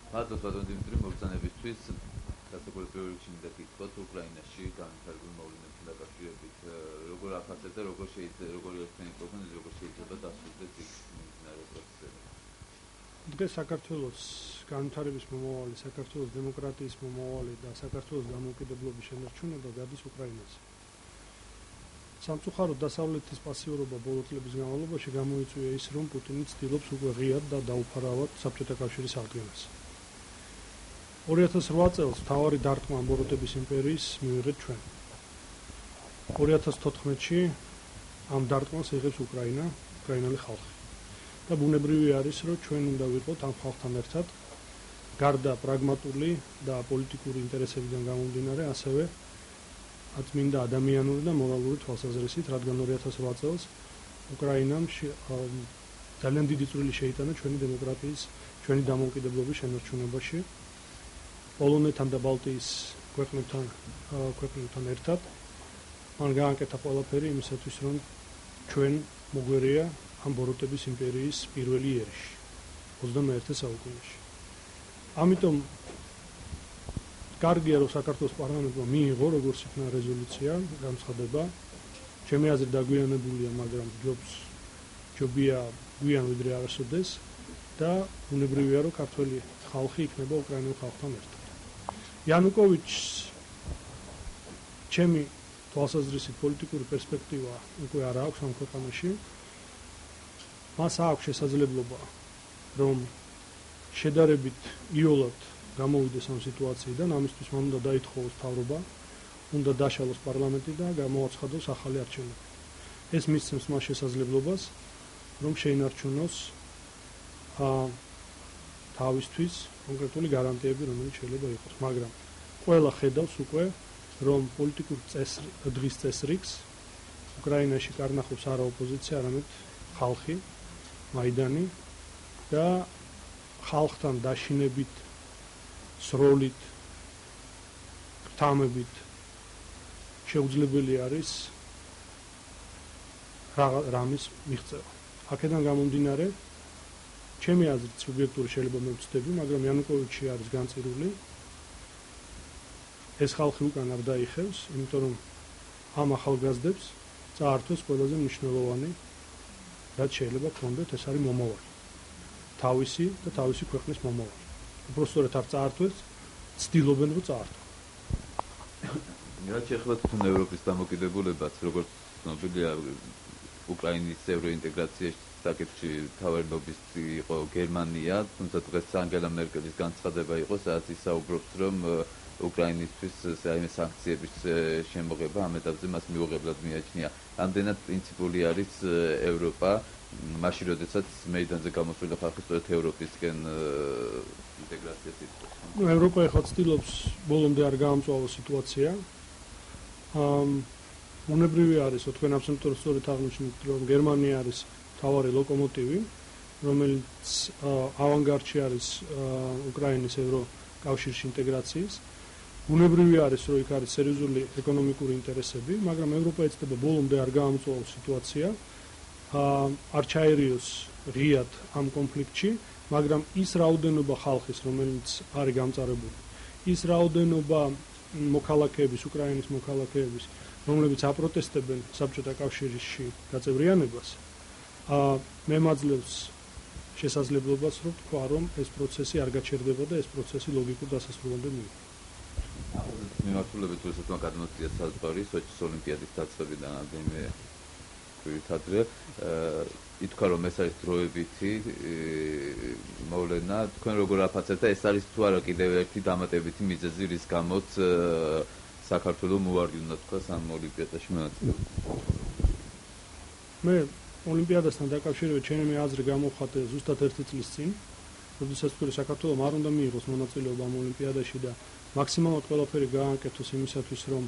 მადლობთ ბატონ დიმიტრი მოგზანებისთვის. გასაკვირვებელი რიგში მინდა გითხრათ უკრაინაში განვითარებულ მოვლენებთან დაკავშირებით როგორ აფასებთ და როგორ ერთიანი პროგნოზი როგორ შეიძლება დასრულდეს იქ მიმდინარე პროცესები. დღეს საქართველოს განვითარების მომავალი, საქართველოს დემოკრატიის მომავალი და საქართველოს დამოუკიდებლობის შენარჩუნება გადის უკრაინაზე. სამწუხაროდ დასავლეთის პასიურობა ბოლო წლების განმავლობაში გამოიწვია ის, რომ პუტინი ცდილობს უკვე ღიად და დაუფარავად საბჭოთა კავშირის აღდგენას. 2008 წელს მთავარი დარტყმა ბოროტების იმპერიის მივიღეთ ჩვენ. 2014-ში ამ დარტყმას იღებს უკრაინელი ხალხი. და ბუნებრივი არის, რომ ჩვენ უნდა ვიყოთ ამ ხალხთან ერთად, გარდა პრაგმატული და პოლიტიკური ინტერესებიდან გამომდინარე, ასევე აწმინდა ადამიანური და მორალური თვალსაზრისით, რადგან 2008 წელს უკრაინამ ძალიან დიდი წვლილი შეიტანა ჩვენი დემოკრატიის, ჩვენი დამოუკიდებლობის შენარჩუნებაში. პოლონეთთან და ბალტიის ქვეყნებთან ერთად მან გააკეთა ყველაფერი იმისათვის, რომ ჩვენ მოგვერია ამ ბოროტების იმპერიის პირველი ერიში 21 საუკუნეში. ამიტომ კარგია, რომ საქართველოს პარლამენტმა მიიღო როგორც იქნა რეზოლუცია, განცხადება, ჩემი აზრით დაგვიანებულია, მაგრამ ჯობია გვიან ვიდრე არასოდეს და ბუნებრივია, რომ ქართველი ხალხი იქნება უკრაინელ ხალხთან ერთად. იანუკოვიჩს ჩემი თვალსაზრისით პოლიტიკური პერსპექტივა უკვე არ აქვს ამ ქვეყანაში. მას აქვს შესაძლებლობა, რომ შედარებით იოლად გამოვიდეს ამ სიტუაციიდან, ამისთვის მან უნდა დაითხოვოს მთავრობა, უნდა დაშალოს პარლამენტი და გამოაცხადოს ახალი არჩევნები. ეს მისცემს მას შესაძლებლობას, რომ შეინარჩუნოს თავისთვის კონკრეტული გარანტიები, რომელიც შეიძლება იყოს, მაგრამ ყველა ხედავს უკვე, რომ პოლიტიკურ დღის წესრიგს უკრაინაში კარნახობს არა ოპოზიცია, არამედ ხალხი, მაიდანი და ხალხთან დაშინებით, სროლით, გრთამებით შეუძლებელი არის რამის მიღწევა. აქედან გამომდინარე, ჩემი აზრით სუბიექტური შეიძლება მე ვცდები, მაგრამ იანუკოვიჩი არის განწირული. ეს ხალხი უკან არ დაიხევს, იმიტომ რომ ამ ახალგაზრდებს წაართვეს ყველაზე მნიშვნელოვანი, რაც შეიძლება ქონდეთ, ეს არის მომავალი. თავისი და თავისი ქვეყნის მომავალი. უბრალოდ არ წაართვეს, ცდილობენ რომ წაართვეს. რაც შეეხება თვითონ ევროპის დამოკიდებულებას, როგორც ცნობილია, უკრაინის ევროინტეგრაციაში საკითხში მთავარი ლობისტი იყო გერმანია, თუმცა დღეს ანგელა მერკელის განცხადება იყო, სადაც ისაუბრობს, რომ უკრაინისთვის საერთო სანქციების შემოღება ამ ეტაპზე მას მიუღებლად მიაჩნია. ამდენად პრინციპული არის ევროპა, მაშინ როდესაც მეიდანზე გამოსული ხალხი სწორედ ევროპისკენ ინტეგრაციას იწვევს. ევროპა ახლა ცდილობს ბოლომდე არ გაამწვავოს სიტუაცია. ბუნებრივი არის, თქვენ აბსოლუტურად სწორად აღნიშნეთ, რომ გერმანია არის მთავარი ლოკომოტივი, რომელიც ავანგარდში არის უკრაინის ევროკავშირში ინტეგრაციის. ბუნებრივი არის, რომ იქ არის სერიოზული ეკონომიკური ინტერესები, მაგრამ ევროპა ეცდება ბოლომდე არ გაამწვავოს სიტუაცია, არ ჩაერიოს ღიად ამ კონფლიქტში, მაგრამ ის რაოდენობა ხალხის, რომელიც არის გამწარებული, ის რაოდენობა მოქალაქეების, უკრაინის მოქალაქეების, რომლებიც აპროტესტებენ საბჭოთა კავშირში გაწევრიანებას, მემაძლევს შესაძლებლობას, რომ თქვა, რომ ეს პროცესი არ გაჩერდება და ეს პროცესი ლოგიკურ დასასრულამდე მიიღო. მიმართულებით რუსეთმა გადმოწია საზღვარი სოჩის ოლიმპიადის დაწყებიდან რამდენიმე თვით ადრე, ითქვა, რომ ეს არის დროებითი მოვლენა. თქვენ როგორ აფასებთ და ეს არის თუ არა კიდევ ერთი დამატებითი მიზეზი, რის გამოც საქართველოს მოუვარდი უნდა თქვას ამ ოლიმპიადაში მონაწილეობა? მე ოლიმპიადასთან დაკავშირებით ჩემი აზრი გამოვხატე ზუსტად 1 წლის წინ, როდესაც თქვი საქართველოს არ უნდა მიიღოს მონაწილეობა ამ ოლიმპიადაში და მაქსიმალურად ყველაფერი გააკეთოს იმისათვის, რომ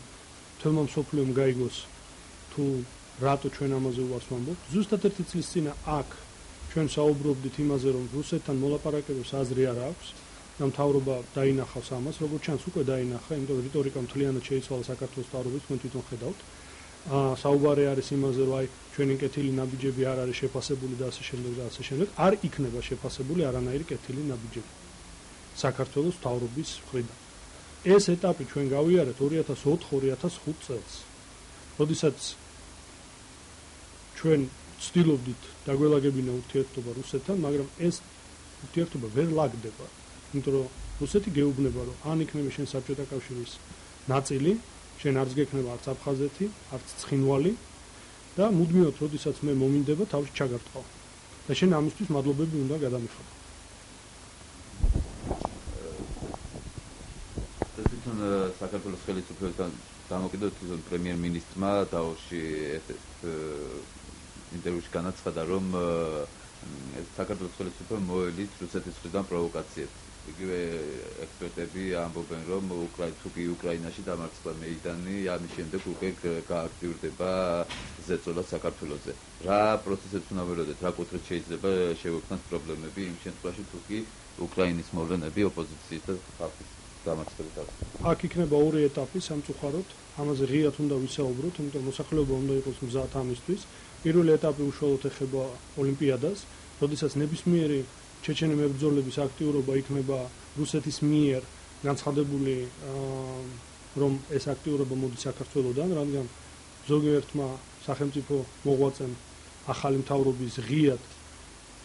თელმა მსოფლიომ გაიგოს თუ რატო ჩვენ ამაზე უარს ვამბობთ. ზუსტად 1 წლის წინ აქ ჩვენ საუბრობდით იმაზე, რომ რუსეთთან მოლაპარაკებებს აზრი არ აქვს და მთავრობა დაინახავს ამას, როგორც ჩანს უკვე დაინახა, იმიტომ რომ რიტორიკა მთლიანად შეიცვალა საქართველოს მთავრობის, თქვენ თვითონ ხედავთ. საუბარი არის იმაზე, რომ აი ჩვენი კეთილი ნაბიჯები არ არის შეფასებული და ასე შემდეგ და ასე შემდეგ. არ იქნება შეფასებული არანაირი კეთილი ნაბიჯები. საქართველოს მთავრობის მხრიდან. ეს ეტაპი ჩვენ გავიარეთ 2004-2005 წელს. როდესაც ჩვენ ვცდილობდით დაგველაგებინა ურთიერთობა რუსეთთან, მაგრამ ეს ურთიერთობა ვერ ლაგდება, იმიტომ რომ რუსეთი გეუბნება, რომ ან იქნება შენ საბჭოთა კავშირის ნაწილი, შენ არც გექნება არც აფხაზეთი, არც ცხინვალი და მუდმივად, როდესაც მე მომინდება, თავში ჩაგარტყავ. და შენ ამისთვის მადლობები უნდა გადამიხადო. თვითონ საქართველოს ხელისუფლებასთან დამოკიდებით თვითონ პრემიერ-მინისტრმა დაოში ინტერვიუში განაცხადა, რომ საქართველოს ხელისუფლება მოელით რუსეთის მხრიდან პროვოკაციებს. იგივე ექსპერტები ამბობენ, რომ უკრაინაში დამარცხდა მეიდანი, ამის შემდეგ უკვე გააქტიურდება ზეწოლა საქართველოზე. რა პროცესებს უნდა ველოდეთ, რა კუთხით შეიძლება შევექმნათ პრობლემები იმ შემთხვევაში, თუ კი უკრაინის მოვლენები ოპოზიციის და ხალხის დამარცხებით არის. აქ იქნება ორი ეტაპი სამწუხაროდ, ამაზე ღიად უნდა ვისაუბროთ, იმიტომ რომ მოსახლეობა უნდა იყოს მზად ამისთვის. პირველი ეტაპი უშუალოდ ეხება ოლიმპიადას, როდესაც ნებისმიერი ჩეჩენი მებრძოლების აქტიურობა იქნება რუსეთის მიერ განცხადებული, რომ ეს აქტიურობა მოდის საქართველოდან, რადგან ზოგიერთმა სახელმწიფო მოღვაწემ ახალი მთავრობის ღიად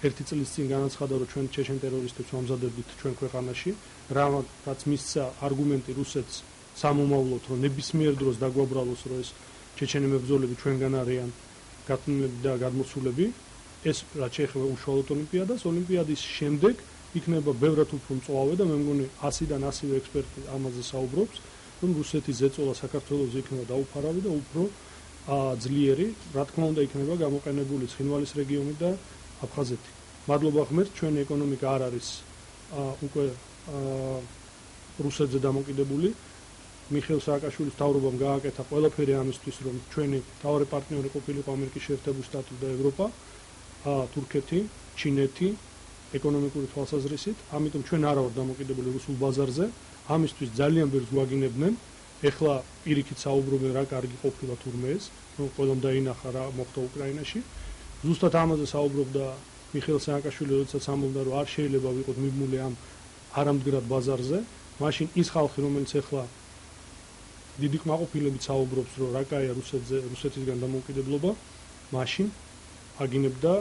ერთი წლის წინ განაცხადა, რომ ჩვენ ჩეჩენ ტერორისტებს ვამზადებდით ჩვენ ქვეყანაში, რაც მისცა არგუმენტი რუსეთს სამომავლოდ, რომ ნებისმიერ დროს დაგვაბრალოს, რომ ეს ჩეჩენი მებრძოლები ჩვენგან არიან გათმობილები და გადმოცულები. ეს რაც შეეხება უშუალოდ ოლიმპიადას, ოლიმპიადის შემდეგ იქნება ბევრად უფრო მწვავე და მე მგონი 100-დან 100 ექსპერტი ამაზე საუბრობს, რომ რუსეთის ზეწოლა საქართველოზე იქნება დაუფარავი და უფრო ძლიერი, რა თქმა უნდა იქნება გამოყენებული ცხინვალის რეგიონი და აფხაზეთი. მადლობა ღმერთს, ჩვენი ეკონომიკა არ არის უკვე რუსეთზე დამოკიდებული. მიხეილ სააკაშვილის მთავრობამ გააკეთა ყველაფერი ამისთვის, რომ ჩვენი მთავარი პარტნიორი ყოფილიყო ამერიკის შეერთებული შტატები და ევროპა, თურქეთი, ჩინეთი, ეკონომიკური თვალსაზრისით, ამიტომ ჩვენ არა ვართ დამოკიდებული რუსულ ბაზარზე, ამისთვის ძალიან ბევრს გვაგინებდნენ. ეხლა პირიქით საუბრობენ, რა კარგი ყოფილა თურმე ეს, რომ ყველამ დაინახა რა მოხდა უკრაინაში. ზუსტად ამაზე საუბრობდა მიხეილ სააკაშვილი, როდესაც ამბობდა, რომ არ შეიძლება ვიყოთ მიბმული ამ არამდგრად ბაზარზე, მაშინ ის ხალხი, რომელიც ეხლა დიდი კმაყოფილებით საუბრობს, რომ რა კაია რუსეთისგან დამოუკიდებლობა, მაშინ აგინებდა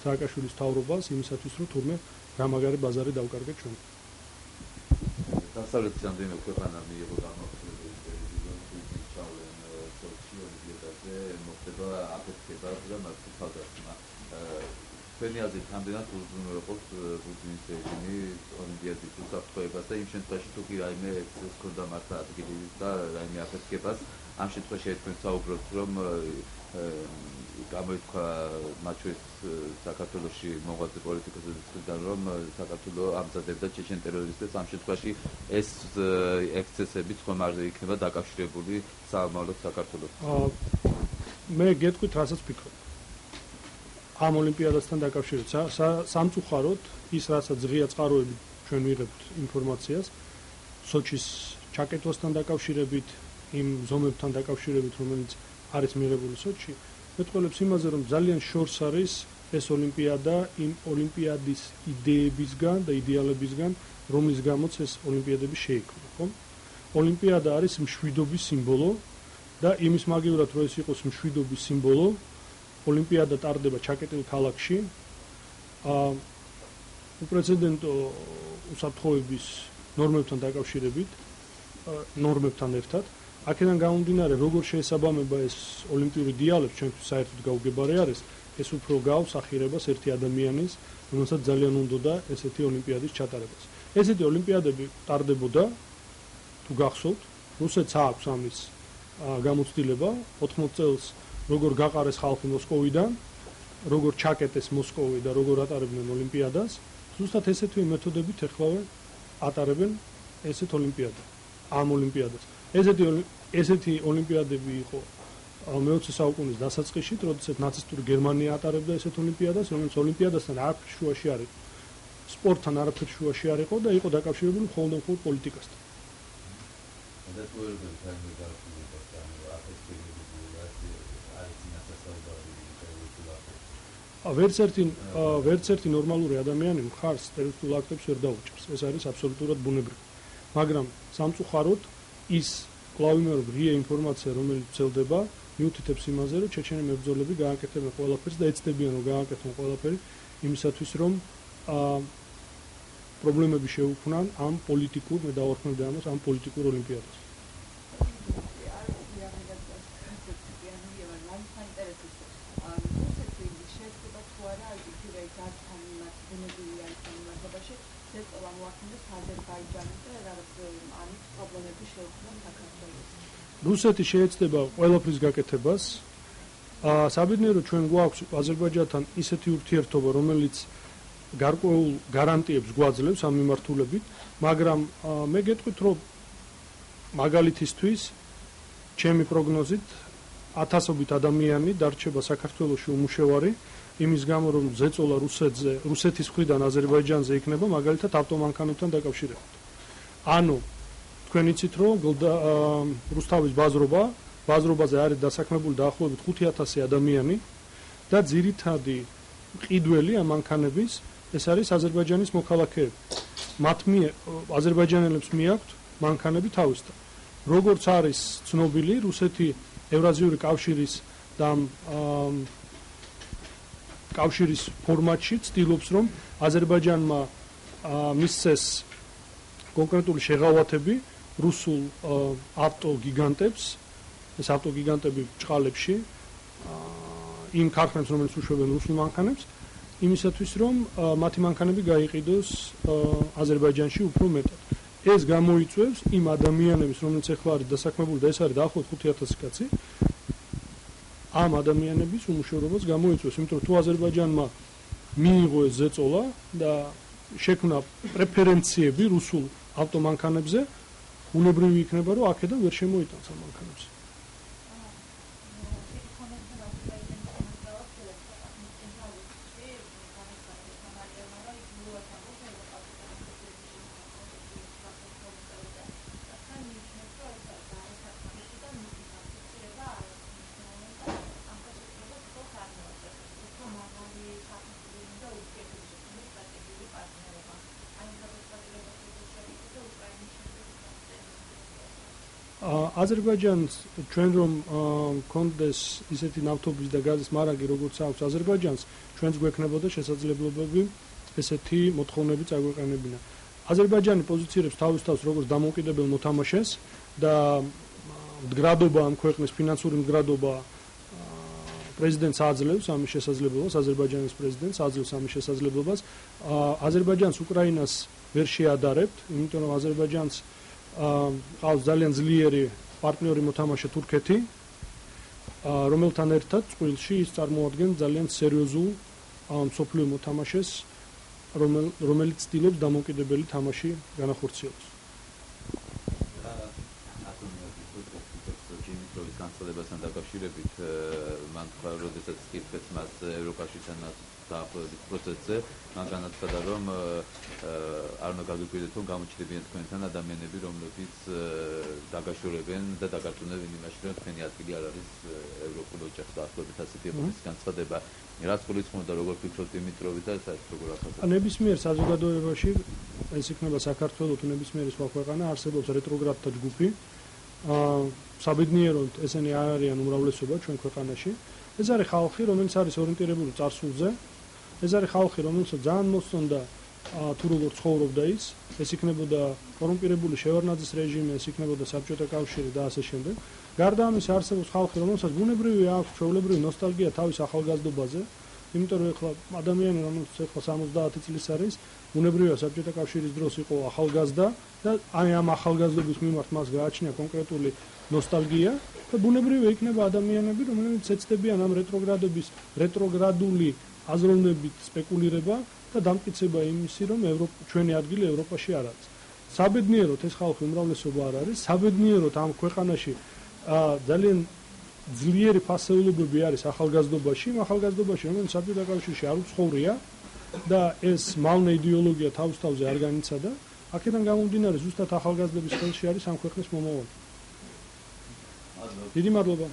სააკაშვილის მთავრობას იმისათვის, რომ თურმე რა მაგარი ბაზარი დავკარგეთ ჩვენ. დასავლეთის რამდენიმე ქვეყანა მიიღო გამოკვლევის ტელევიზიურ ჩავლენ სოციალურ ოლიმპიადაზე მოხდება აფეთქება და მათი თავდასხმა. თქვენი აზრით რამდენად უზრუნველყოფს პუტინის რეჟიმი ოლიმპიადის უსაფრთხოებას და იმ შემთხვევაში თუ კი რაიმე ექცესს ჰქონდა მართა ადგილი და რაიმე აფეთქებას, ამ შემთხვევაში თქვენ საუბრობთ, რომ გამოითქვა მათ შორის საქართველოში მოღვაწე პოლიტიკოსების მხრიდან, რომ საქართველო ამზადებდა ჩეჩენ ტერორისტებს, ამ შემთხვევაში ეს ექსცესებიც ხომ არ იქნება დაკავშირებული საომავლოდ საქართველოს. მე გეტყვით, რასაც ვფიქრობ. ამ ოლიმპიადასთან დაკავშირებით, სამწუხაროდ ის, რასაც ღია წყაროებით ჩვენ ვიღებთ ინფორმაციას, სოჩის ჩაკეტვასთან დაკავშირებით, იმ ზომებთან დაკავშირებით, რომელიც არის მიღებული სოჩი, მეტყველებს იმაზე, რომ ძალიან შორს არის ეს ოლიმპიადა იმ ოლიმპიადის იდეებისგან და იდეალებისგან, რომლის გამოც ეს ოლიმპიადები შეიქმნა, ხო? ოლიმპიადა არის მშვიდობის სიმბოლო და იმის მაგივრად, რომ ეს იყოს მშვიდობის სიმბოლო, ოლიმპიადა ტარდება ჩაკეტილ ქალაქში, უპრეცედენტო უსაფრთხოების ნორმებთან დაკავშირებით, ნორმებთან ერთად. აქედან გამომდინარე, როგორ შეესაბამება ეს ოლიმპიური იდეალებს, ჩვენთვის საერთოდ გაუგებარი არის, ეს უფრო გავს ახირებას ერთი ადამიანის, რომელსაც ძალიან უნდოდა ესეთი ოლიმპიადის ჩატარებას. ესეთი ოლიმპიადები ტარდებოდა, თუ გახსოვთ, რუსეთს აქვს ამის გამოცდილება, 80 წელს როგორ გაყარეს ხალხი მოსკოვიდან, როგორ ჩაკეტეს მოსკოვი და როგორ ატარებდნენ ოლიმპიადას, ზუსტად ესეთი მეთოდებით ეხლავე ატარებენ ესეთ ოლიმპიადას, ამ ოლიმპიადას. ესეთი ოლიმპიადები იყო მე-20 საუკუნის დასაწყისში, როდესაც ნაცისტური გერმანია ატარებდა ესეთ ოლიმპიადას, რომელიც ოლიმპიადასთან არაფერ შუაში არ იყო. სპორტთან არაფერ შუაში არ იყო და იყო დაკავშირებული მხოლოდ პოლიტიკასთან. ვერც ერთი ნორმალური ადამიანი მხარს ტერორისტულ აქტებს ვერ დაუჭერს. ეს არის აბსოლუტურად ბუნებრივი. მაგრამ სამწუხაროდ ის კვლავ იმეორებ ღია ინფორმაცია, რომელიც ვრცელდება, მიუთითებს იმაზე, რომ ჩეჩენი მებრძოლები გააკეთებენ ყველაფერს და ეცდებიან, რომ გააკეთონ ყველაფერი იმისათვის, რომ პრობლემები შეუქმნან ამ პოლიტიკურ, მე დავარქმევდი ამას, ამ პოლიტიკურ ოლიმპიადას. რუსეთი შეეცდება ყველაფრის გაკეთებას. საბედნიეროდ ჩვენ გვაქვს აზერბაიჯანთან ისეთი ურთიერთობა, რომელიც გარკვეულ გარანტიებს გვაძლევს ამ მიმართულებით, მაგრამ მე გეტყვით, რომ მაგალითისთვის ჩემი პროგნოზით 1000-ობით ადამიანი დარჩება საქართველოში უმუშევარი, იმის გამო რომ ზეწოლა რუსეთის მხრიდან აზერბაიჯანზე იქნება მაგალითად ავტომანქანებთან დაკავშირებით. ანუ თქვენ იცით რომ რუსთავის ბაზრობაზე არის დასაქმებული დაახლოებით 5000 ადამიანი და ძირითადი მყიდველი ამ მანქანების ეს არის აზერბაიჯანის მოქალაქეები. მათ აზერბაიჯანელებს მიაქვთ მანქანები თავისთან. როგორც არის ცნობილი, რუსეთი ევრაზიული კავშირის და კავშირის ფორმატში ცდილობს რომ აზერბაიჯანმა მისცეს კონკრეტული შეღავათები რუსულ ავტოგიგანტებს, ეს ავტოგიგანტები ჭყალებში, იმ ქარხნებს, რომელიც უშვებენ რუსულ მანქანებს, იმისათვის, რომ მათი მანქანები გაიყიდოს აზერბაიჯანში უფრო მეტად. ეს გამოიწვევს იმ ადამიანების, რომელიც ახლა არის დასაქმებული და ეს არის დაახლოებით 5000 კაცი, ამ ადამიანების უმუშევრობას გამოიწვევს, იმიტომ რომ თუ აზერბაიჯანმა მიიღო ეს ზეწოლა და შექმნა პრეფერენციები რუსულ ავტომანქანებზე, უნებრივი იქნება, რომ აქედან ვერ შემოიტანს ამ მანქანებს. აზერბაიჯანს ჩვენ რომ კონდეს ისეთი ნავთობის და გაზის მარაგი როგორც აქვს აზერბაიჯანს, ჩვენს გვექნებოდა შესაძლებლობები ესეთი მოთხოვნები წაგვეყენებინა. აზერბაიჯანი პოზიცირებს თავის თავს როგორც დამოუკიდებელ მოთამაშეს და მდგრადობა ამ ქვეყნის ფინანსური მდგრადობა პრეზიდენტს აძლევს ამის შესაძლებლობას, აზერბაიჯანის პრეზიდენტს აძლევს ამის შესაძლებლობას. აზერბაიჯანს უკრაინას ვერ შეადარებთ, იმიტომ რომ აზერბაიჯანს ყავს ძალიან ძლიერი პარტნიორი მოთამაშე თურქეთი, რომელთან ერთად წყვილში ის წარმოადგენს ძალიან სერიოზულ მსოფლიო მოთამაშეს, რომელიც ცდილობს დამოუკიდებელი თამაში განახორციელოს. განცხადებასთან დაკავშირებით მან თქვა, როდესაც კითხეთ მას ევროკავშირთან დაახლოებით პროცესზე, მან განაცხადა, რომ არ უნდა გაგვიკვირდეთ, რომ გამოჩნდებიან თქვენთან ადამიანები, რომლებიც დაგაშორებენ და დაგარწმუნებენ იმაში, რომ თქვენი ადგილი არ არის ევროპულ ოჯახში. დაახლოებით ასეთი იყო ის განცხადება. რაც გულისხმობდა, როგორ ფიქრობთ დიმიტროვი და საერთოდ როგორ ახალგაზრდა? ნებისმიერ საზოგადოებაში, ეს იქნება საქართველო თუ ნებისმიერი სხვა ქვეყანა, არსებობს რეტროგრადთა ჯგუფი. საბედნიეროდ ესენი არ არიან უმრავლესობა ჩვენ ქვეყანაში. ეს არის ხალხი, რომელიც არის ორიენტირებული წარსულზე. ეს არის ხალხი, რომელსაც ძალიან მოსწონდა თუ როგორ ცხოვრობდა ის. ეს იქნებოდა კორუმპირებული შევარდნაძის რეჟიმი, ეს იქნებოდა საბჭოთა კავშირი და ასე შემდეგ. გარდა ამისა არსებობს ხალხი, რომელსაც ბუნებრივი აქვს ჩვეულებრივი ნოსტალგია თავის ახალგაზრდობაზე. იმიტომ რომ ეხლა ადამიანი, რომელიც ეხლა 70 წლის არის, ბუნებრივია საბჭოთა კავშირის დროს იყო ახალგაზრდა და ამ ახალგაზრდობის მიმართ მას გააჩნია კონკრეტული ნოსტალგია და ბუნებრივია იქნება ადამიანები, რომლებიც ეცდებიან ამ რეტროგრადული აზროვნებით სპეკულირება და დამტკიცება იმისი, რომ ჩვენი ადგილი ევროპაში არ არის. საბედნიეროდ ეს ხალხი უმრავლესობა არ არის, საბედნიეროდ ამ ქვეყანაში ძალიან ძლიერი ფასეულობები არის ახალგაზრდობაში, რომელიც საბჭოთა კავშირში არ უცხოვრია და ეს მალნე იდეოლოგია თავის თავზე არ განიცადა. აქედან გამომდინარე, ზუსტად ახალგაზრდების ხელში არის ამ ქვეყნის მომავალი. დიდი მადლობა.